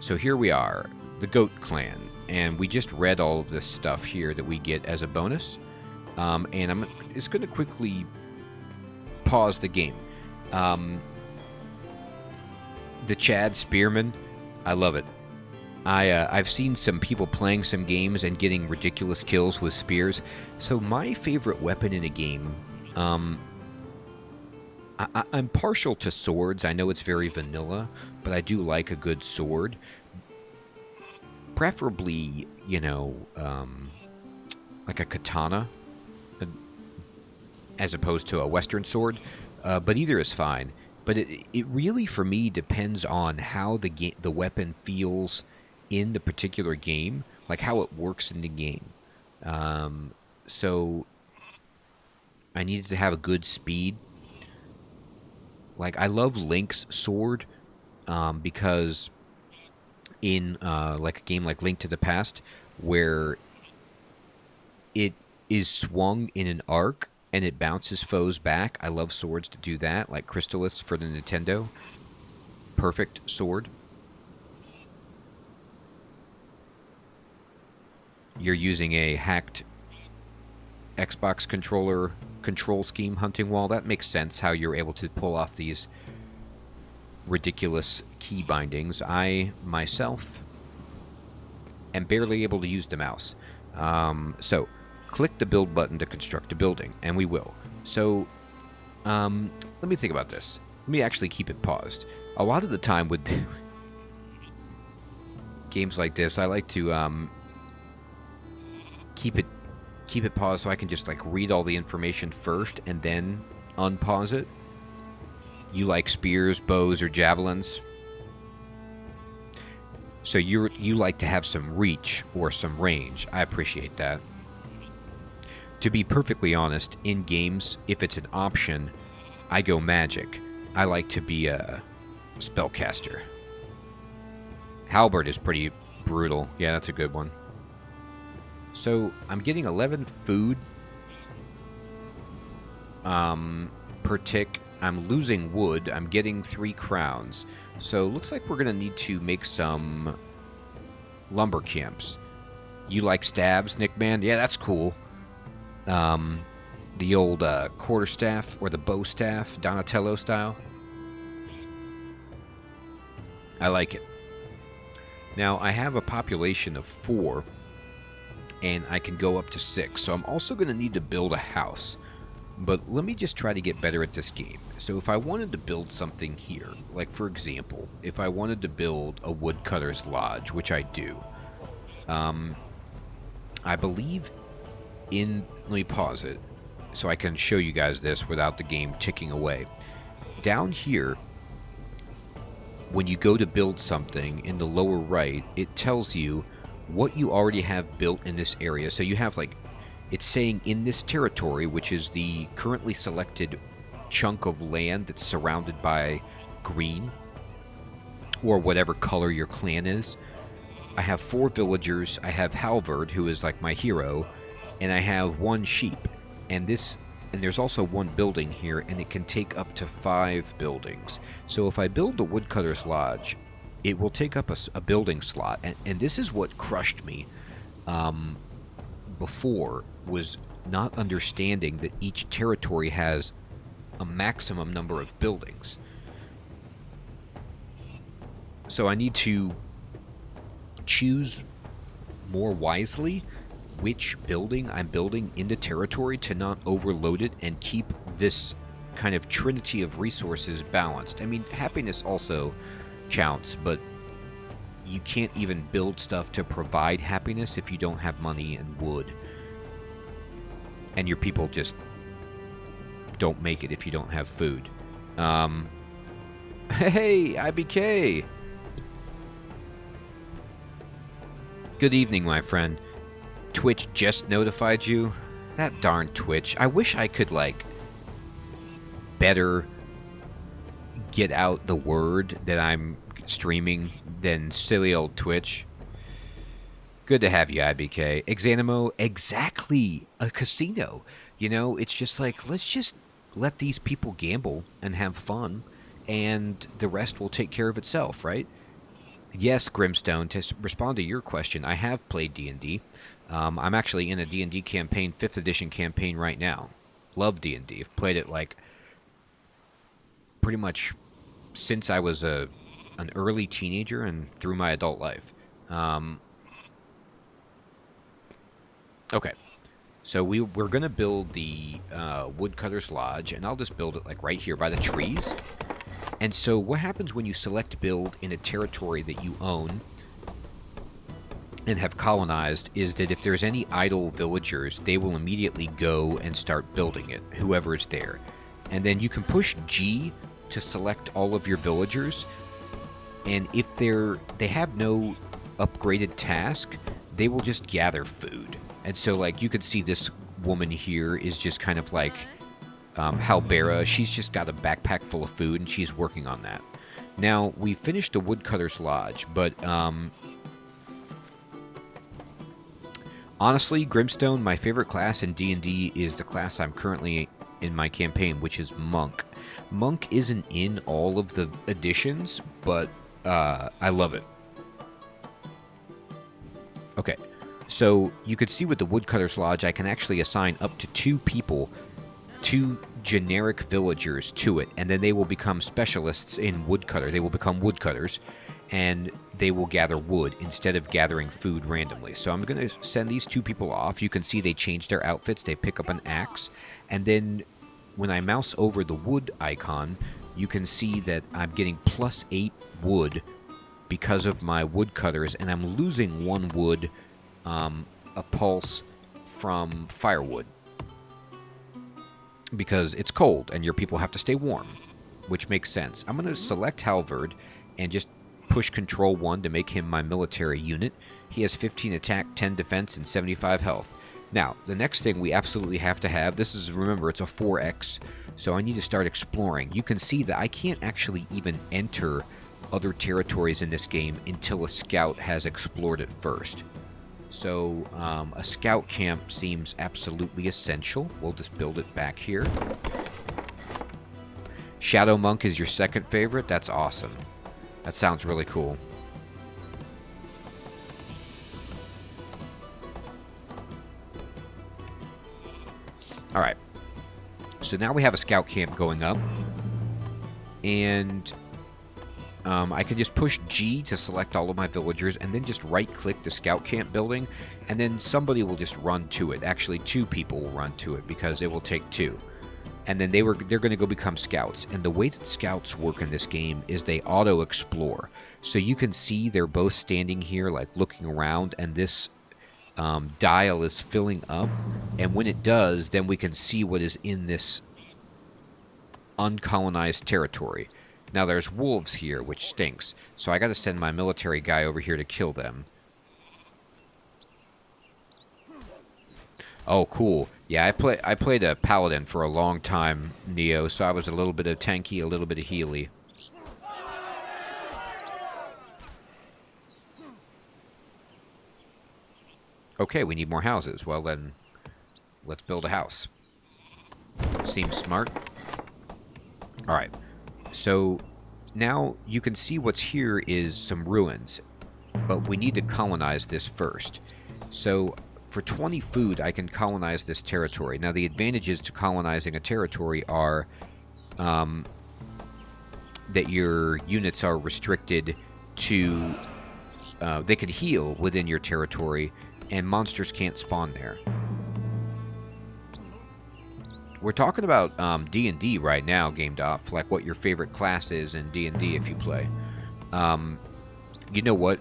So here we are, the Goat Clan, and we just read all of this stuff here that we get as a bonus. And I'm just going to quickly pause the game. The Chad Spearman, I love it. I've seen some people playing some games and getting ridiculous kills with spears. So my favorite weapon in a game, I'm partial to swords. I know it's very vanilla, but I do like a good sword. Preferably, like a katana, as opposed to a Western sword. But either is fine. But it really, for me, depends on how the weapon feels in the particular game, like how it works in the game. So I needed to have a good speed. Like, I love Link's sword because in like a game like Link to the Past, where it is swung in an arc and it bounces foes back. I love swords to do that, like Crystallis for the Nintendo. Perfect sword. You're using a hacked Xbox controller control scheme hunting wall. That makes sense how you're able to pull off these ridiculous key bindings. I, myself, am barely able to use the mouse. So, click the build button to construct a building, and we will. So, let me think about this. Let me actually keep it paused. A lot of the time with games like this, I like to keep it paused so I can just like read all the information first and then unpause it. You like spears, bows, or javelins? So you like to have some reach or some range. I appreciate that. To be perfectly honest, in games, if it's an option, I go magic. I like to be a spellcaster. Halberd is pretty brutal. Yeah, that's a good one. So I'm getting 11 food per tick. I'm losing wood. I'm getting 3 crowns. So looks like we're going to need to make some lumber camps. You like stabs, Nickman? Yeah, that's cool. The old quarterstaff or the bow staff, Donatello style. I like it. Now, I have a population of 4, and I can go up to 6. So I'm also going to need to build a house. But let me just try to get better at this game. So if I wanted to build something here, like for example, if I wanted to build a woodcutter's lodge, which I do, I believe let me pause it so I can show you guys this without the game ticking away. Down here, when you go to build something in the lower right, it tells you what you already have built in this area. So you have like, it's saying in this territory, which is the currently selected chunk of land that's surrounded by green or whatever color your clan is. I have 4 villagers. I have Halvard, who is like my hero, and I have 1 sheep. And there's also 1 building here, and it can take up to 5 buildings. So if I build the Woodcutter's Lodge, it will take up a building slot. And this is what crushed me before, was not understanding that each territory has a maximum number of buildings. So I need to choose more wisely which building I'm building in the territory to not overload it and keep this kind of trinity of resources balanced. I mean, happiness also counts, but you can't even build stuff to provide happiness if you don't have money and wood. And your people just don't make it if you don't have food. Hey, IBK! Good evening, my friend. Twitch just notified you? That darn Twitch. I wish I could, like, better get out the word that I'm streaming than silly old Twitch. Good to have you, IBK. Exanimo, exactly. A casino. You know, it's just like, let's just let these people gamble and have fun, and the rest will take care of itself, right? Yes, Grimstone, to respond to your question, I have played D&D. I'm actually in a D&D campaign, 5th edition campaign right now. Love D&D. I've played it like pretty much since I was an early teenager and through my adult life. Okay, so we're going to build the Woodcutter's Lodge, and I'll just build it like right here by the trees. And so what happens when you select build in a territory that you own and have colonized is that if there's any idle villagers, they will immediately go and start building it, whoever is there. And then you can push G to select all of your villagers, and if they have no upgraded task, they will just gather food. And so like you could see this woman here is just kind of like Halbera. She's just got a backpack full of food, and she's working on that. Now, we finished the Woodcutter's Lodge, but honestly, Grimstone, my favorite class in D&D is the class I'm currently in my campaign, which is Monk. Monk isn't in all of the editions, but I love it. Okay, so you can see with the Woodcutter's Lodge, I can actually assign up to 2 people, 2 generic villagers to it, and then they will become specialists in woodcutter. They will become woodcutters, and they will gather wood instead of gathering food randomly. So I'm going to send these 2 people off. You can see they change their outfits. They pick up an axe, and then when I mouse over the wood icon, you can see that I'm getting +8 wood because of my woodcutters, and I'm losing 1 wood, a pulse from firewood, because it's cold and your people have to stay warm, which makes sense. I'm going to select Halvard and just push Control 1 to make him my military unit. He has 15 attack, 10 defense, and 75 health. Now, the next thing we absolutely have to have, this is, remember, it's a 4X, so I need to start exploring. You can see that I can't actually even enter other territories in this game until a scout has explored it first. So a scout camp seems absolutely essential. We'll just build it back here. Shadow Monk is your second favorite? That's awesome. That sounds really cool. Alright. So now we have a scout camp going up. And I can just push G to select all of my villagers, and then just right-click the scout camp building, and then somebody will just run to it. Actually, 2 people will run to it, because it will take 2. And then they're going to go become scouts. And the way that scouts work in this game is they auto-explore. So you can see they're both standing here, like, looking around, and this dial is filling up. And when it does, then we can see what is in this uncolonized territory. Now, there's wolves here, which stinks. So I got to send my military guy over here to kill them. Oh, cool. Yeah, I played a paladin for a long time, Neo, so I was a little bit of tanky, a little bit of healy. Okay, we need more houses. Well, then, let's build a house. Seems smart. Alright. So now you can see what's here is some ruins, but we need to colonize this first. So for 20 food, I can colonize this territory. Now the advantages to colonizing a territory are that your units are restricted to, they could heal within your territory, and monsters can't spawn there. We're talking about D&D right now, GameDoff, like what your favorite class is in D&D if you play. You know what,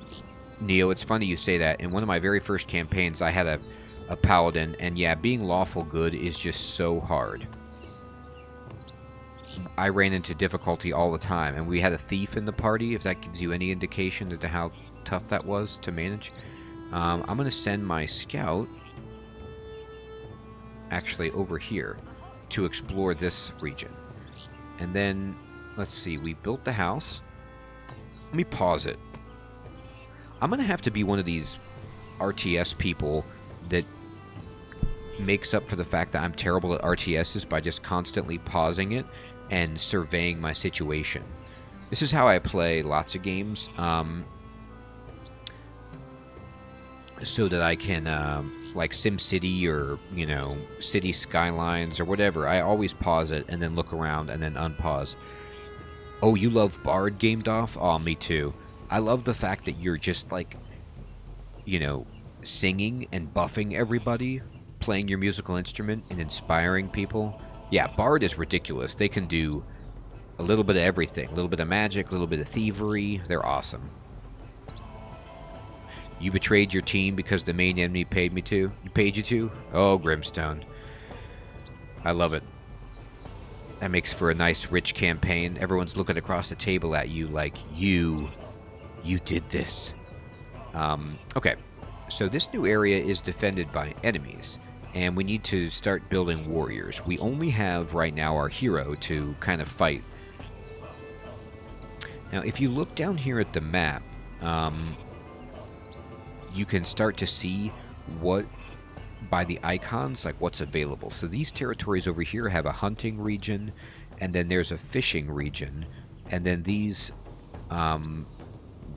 Neo, it's funny you say that. In one of my very first campaigns, I had a paladin, and yeah, being lawful good is just so hard. I ran into difficulty all the time, and we had a thief in the party, if that gives you any indication as to how tough that was to manage. I'm going to send my scout actually over here to explore this region. And then, let's see, we built the house. Let me pause it. I'm going to have to be one of these RTS people that makes up for the fact that I'm terrible at RTSs by just constantly pausing it and surveying my situation. This is how I play lots of games. so that I can, like SimCity or, City Skylines or whatever, I always pause it and then look around and then unpause. Oh, you love Bard gamed off? Oh, me too. I love the fact that you're just like, singing and buffing everybody, playing your musical instrument and inspiring people. Yeah, Bard is ridiculous. They can do a little bit of everything. A little bit of magic, a little bit of thievery. They're awesome. You betrayed your team because the main enemy paid you to? Oh, Grimstone. I love it. That makes for a nice, rich campaign. Everyone's looking across the table at you like, you did this. Okay. So this new area is defended by enemies, and we need to start building warriors. We only have, right now, our hero to kind of fight. Now, if you look down here at the map, you can start to see what, by the icons, like what's available. So these territories over here have a hunting region, and then there's a fishing region, and then these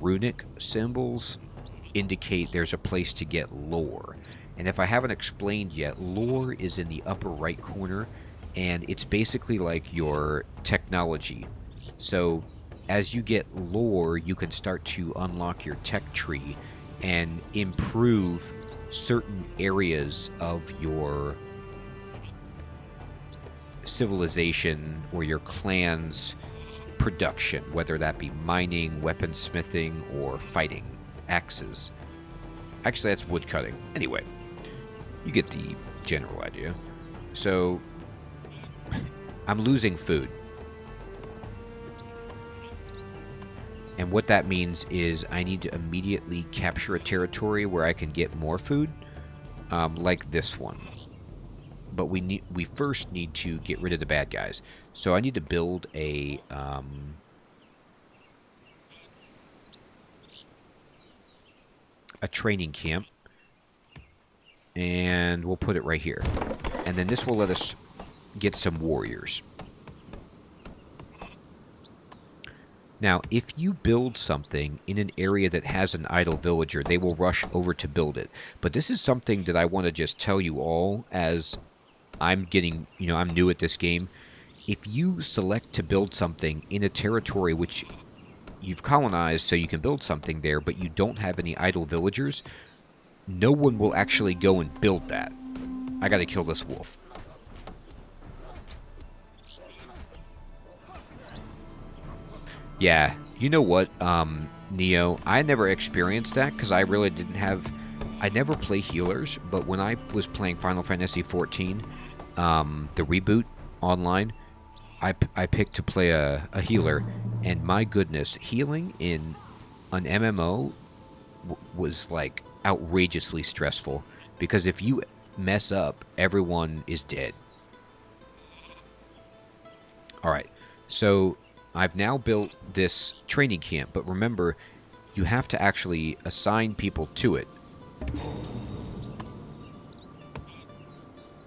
runic symbols indicate there's a place to get lore. And if I haven't explained yet, lore is in the upper right corner, and it's basically like your technology. So as you get lore, you can start to unlock your tech tree and improve certain areas of your civilization or your clan's production, whether that be mining, weaponsmithing, or fighting. Axes. Actually, that's wood cutting. Anyway, you get the general idea. So, I'm losing food. And what that means is I need to immediately capture a territory where I can get more food, like this one. But we first need to get rid of the bad guys. So I need to build a training camp, and we'll put it right here. And then this will let us get some warriors. Now, if you build something in an area that has an idle villager, they will rush over to build it. But this is something that I want to just tell you all, as I'm getting, I'm new at this game. If you select to build something in a territory which you've colonized so you can build something there, but you don't have any idle villagers, no one will actually go and build that. I gotta kill this wolf. Yeah, you know what, Neo, I never experienced that because I really didn't have... I never play healers, but when I was playing Final Fantasy XIV, the reboot online, I picked to play a healer, and my goodness, healing in an MMO was like outrageously stressful, because if you mess up, everyone is dead. Alright, so I've now built this training camp, but remember, you have to actually assign people to it.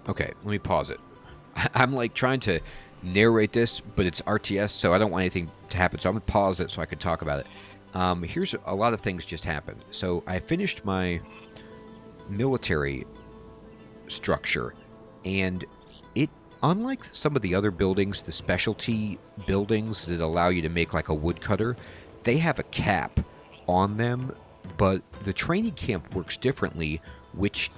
Okay, let me pause it. I'm like trying to narrate this, but it's RTS, so I don't want anything to happen, so I'm going to pause it so I can talk about it. Here's a lot of things just happened. So I finished my military structure, and it, unlike some of the other buildings, the specialty buildings that allow you to make like a woodcutter, they have a cap on them, but the training camp works differently, which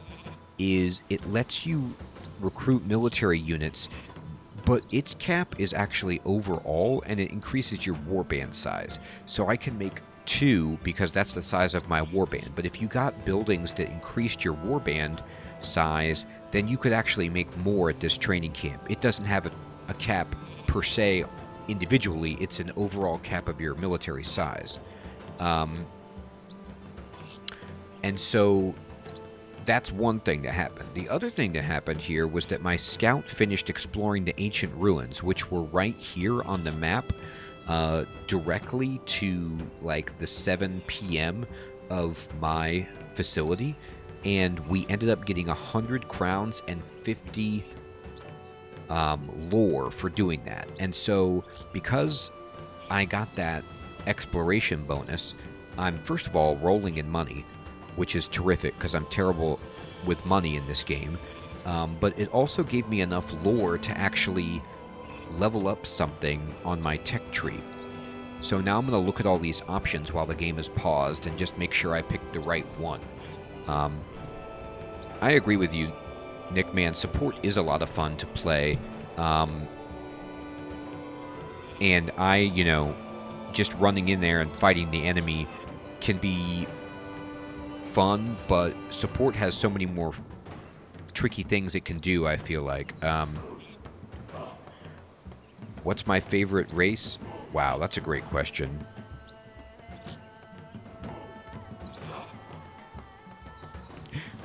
is it lets you recruit military units, but its cap is actually overall, and it increases your warband size. So I can make 2 because that's the size of my warband. But if you got buildings that increased your warband size, then you could actually make more at this training camp. It doesn't have a cap per se individually, it's an overall cap of your military size. And so that's one thing that happened. The other thing that happened here was that my scout finished exploring the ancient ruins, which were right here on the map, directly to like the 7 p.m. of my facility, and we ended up getting 100 crowns and 50 lore for doing that. And so because I got that exploration bonus, I'm first of all rolling in money, which is terrific because I'm terrible with money in this game. But it also gave me enough lore to actually level up something on my tech tree. So now I'm going to look at all these options while the game is paused and just make sure I pick the right one. I agree with you, Nick, man. Support is a lot of fun to play. And just running in there and fighting the enemy can be fun, but support has so many more tricky things it can do, I feel like. What's my favorite race? Wow, that's a great question.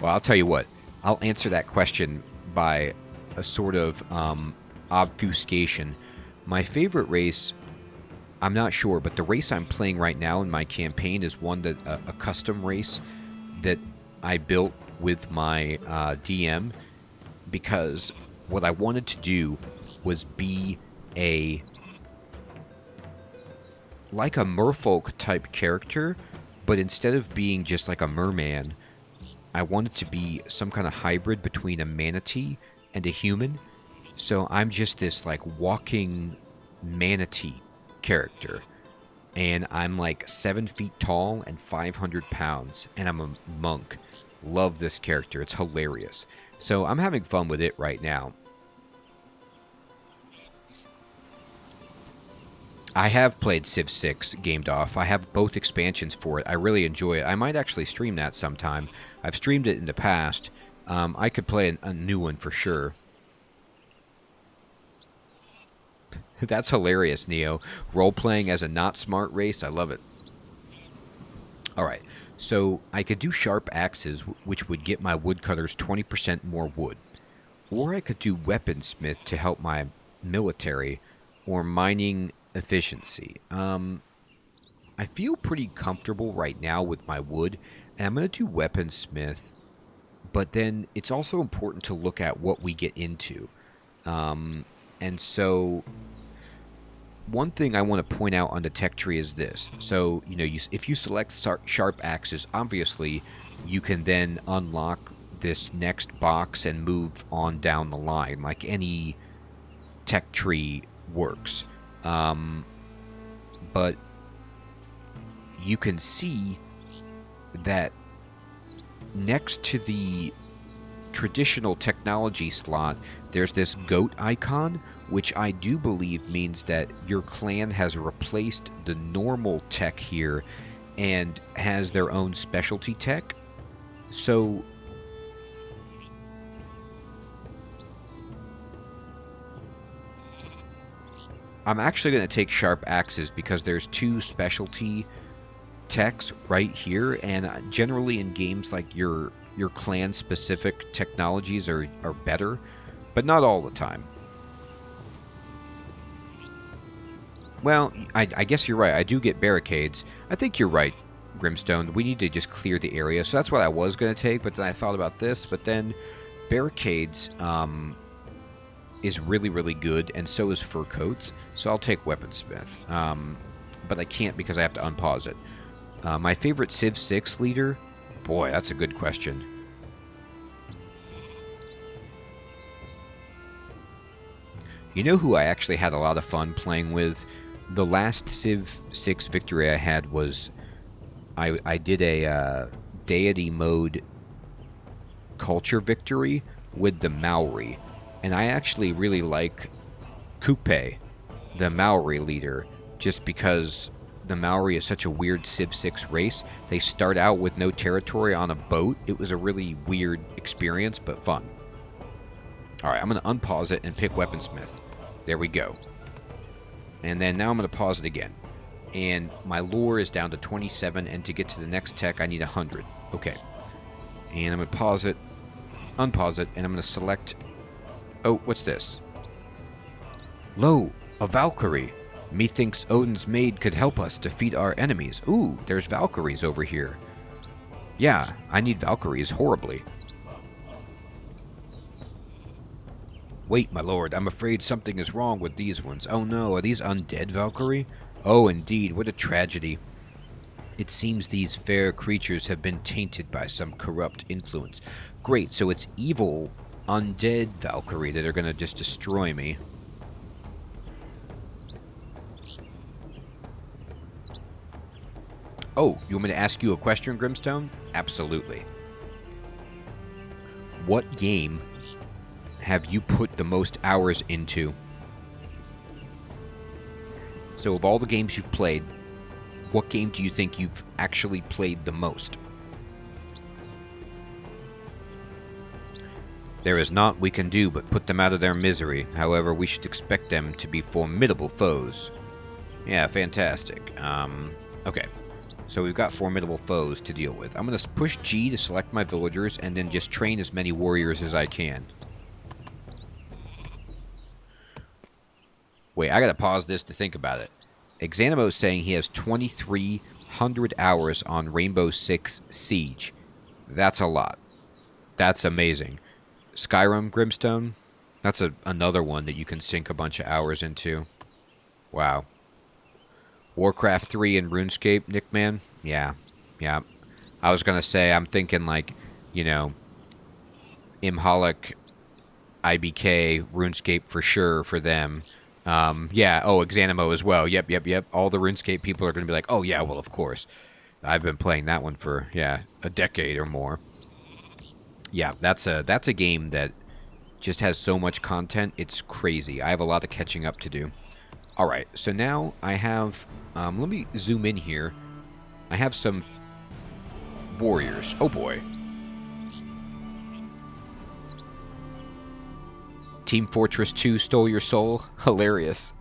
Well, I'll tell you what. I'll answer that question by a sort of obfuscation. My favorite race, I'm not sure, but the race I'm playing right now in my campaign is one that a custom race that I built with my DM, because what I wanted to do was be like a merfolk type character, but instead of being just like a merman, I wanted to be some kind of hybrid between a manatee and a human. So I'm just this like walking manatee character, and I'm like 7 feet tall and 500 pounds, and I'm a monk. Love this character. It's hilarious. So I'm having fun with it right now. I have played Civ 6 Gamed Off. I have both expansions for it. I really enjoy it. I might actually stream that sometime. I've streamed it in the past. I could play a new one for sure. That's hilarious, Neo. Role-playing as a not smart race. I love it. Alright, so I could do sharp axes, which would get my woodcutters 20% more wood. Or I could do weaponsmith to help my military, or mining efficiency. I feel pretty comfortable right now with my wood, and I'm going to do weaponsmith, but then it's also important to look at what we get into. And so one thing I want to point out on the tech tree is this. So, if you select sharp axes, obviously you can then unlock this next box and move on down the line, like any tech tree works. But you can see that next to the traditional technology slot, there's this goat icon, which I do believe means that your clan has replaced the normal tech here and has their own specialty tech. So I'm actually going to take sharp axes because there's 2 specialty techs right here, and generally in games like your clan specific technologies are better, but not all the time. Well, I guess you're right. I do get barricades. I think you're right, Grimstone. We need to just clear the area. So that's what I was going to take, but then I thought about this. But then barricades is really, really good, and so is fur coats. So I'll take weaponsmith. But I can't because I have to unpause it. My favorite Civ 6 leader? Boy, that's a good question. You know who I actually had a lot of fun playing with? The last Civ 6 victory I had was I did a deity mode culture victory with the Maori. And I actually really like Kupe, the Maori leader, just because the Maori is such a weird Civ 6 race. They start out with no territory on a boat. It was a really weird experience, but fun. Alright, I'm going to unpause it and pick weaponsmith. There we go. And then now I'm going to pause it again. And my lore is down to 27, and to get to the next tech I need 100. Okay. And I'm going to pause it, unpause it, and I'm going to select... Oh, what's this? Lo, a Valkyrie. Methinks Odin's maid could help us defeat our enemies. Ooh, there's Valkyries over here. Yeah, I need Valkyries horribly. Wait, my lord, I'm afraid something is wrong with these ones. Oh no, are these undead Valkyrie? Oh, indeed, what a tragedy. It seems these fair creatures have been tainted by some corrupt influence. Great, so it's evil, undead Valkyrie that are going to just destroy me. Oh, you want me to ask you a question, Grimstone? Absolutely. What game have you put the most hours into? So of all the games you've played, what game do you think you've actually played the most? There is naught we can do but put them out of their misery. However, we should expect them to be formidable foes. Yeah, fantastic. Okay. So we've got formidable foes to deal with. I'm going to push G to select my villagers and then just train as many warriors as I can. Wait, I got to pause this to think about it. Exanimo's saying he has 2,300 hours on Rainbow Six Siege. That's a lot. That's amazing. Skyrim, Grimstone, that's another one that you can sink a bunch of hours into. Wow. Warcraft 3 and RuneScape, Nickman? Yeah. I was going to say, I'm thinking like, you know, Imholic, IBK, RuneScape for sure for them. Yeah, oh, Exanimo as well. Yep. All the RuneScape people are going to be like, oh yeah, well, of course. I've been playing that one for, yeah, a decade or more. Yeah, that's a game that just has so much content, it's crazy. I have a lot of catching up to do. Alright, so now I have, let me zoom in here. I have some warriors. Oh boy. Team Fortress 2 stole your soul? Hilarious.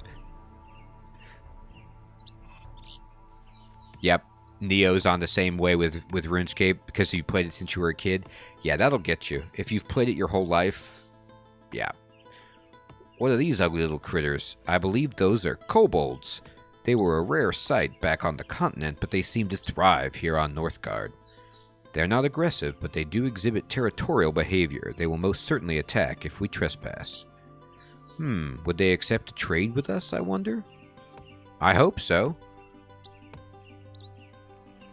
Yep, Neo's on the same way with RuneScape because you played it since you were a kid. Yeah, that'll get you. If you've played it your whole life, yeah. What are these ugly little critters? I believe those are kobolds. They were a rare sight back on the continent, but they seem to thrive here on Northgard. They're not aggressive, but they do exhibit territorial behavior. They will most certainly attack if we trespass. Would they accept a trade with us, I wonder? I hope so.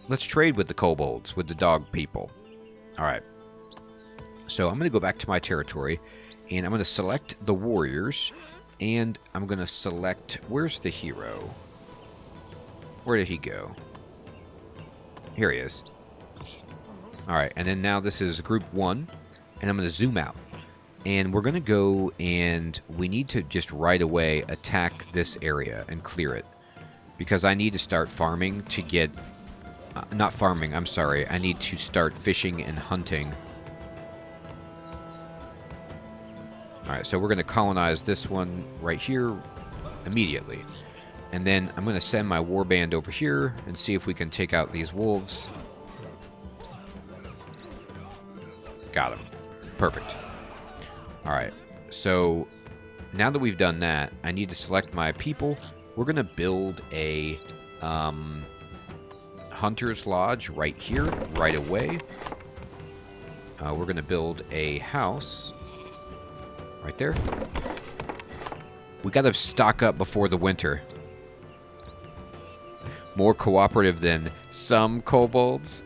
Let's trade with the kobolds, with the dog people. Alright. So I'm going to go back to my territory, and I'm going to select the warriors, and I'm going to select... Where's the hero? Where did he go? Here he is. Alright, and then now this is group 1, and I'm going to zoom out. And we're going to go, and we need to just right away attack this area and clear it. Because I need to start farming to get... not farming, I'm sorry. I need to start fishing and hunting. Alright, so we're going to colonize this one right here immediately. And then I'm going to send my warband over here and see if we can take out these wolves. Got him. Perfect. Alright, so now that we've done that, I need to select my people. We're going to build a Hunter's Lodge right here, right away. We're going to build a house right there. We got to stock up before the winter. More cooperative than some kobolds.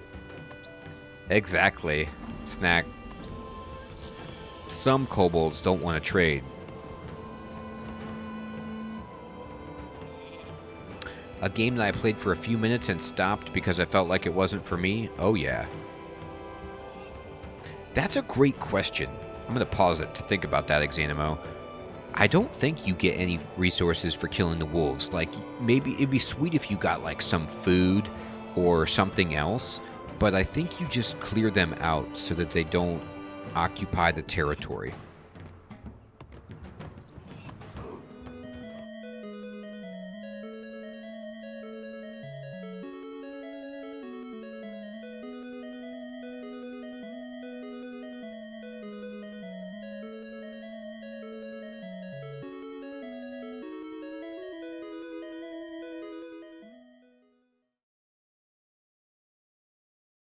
Exactly. Snack. Some kobolds don't want to trade. A game that I played for a few minutes and stopped because I felt like it wasn't for me? Oh yeah. That's a great question. I'm going to pause it to think about that, Exanimo. I don't think you get any resources for killing the wolves. Like, maybe it'd be sweet if you got, like, some food or something else, but I think you just clear them out so that they don't occupy the territory.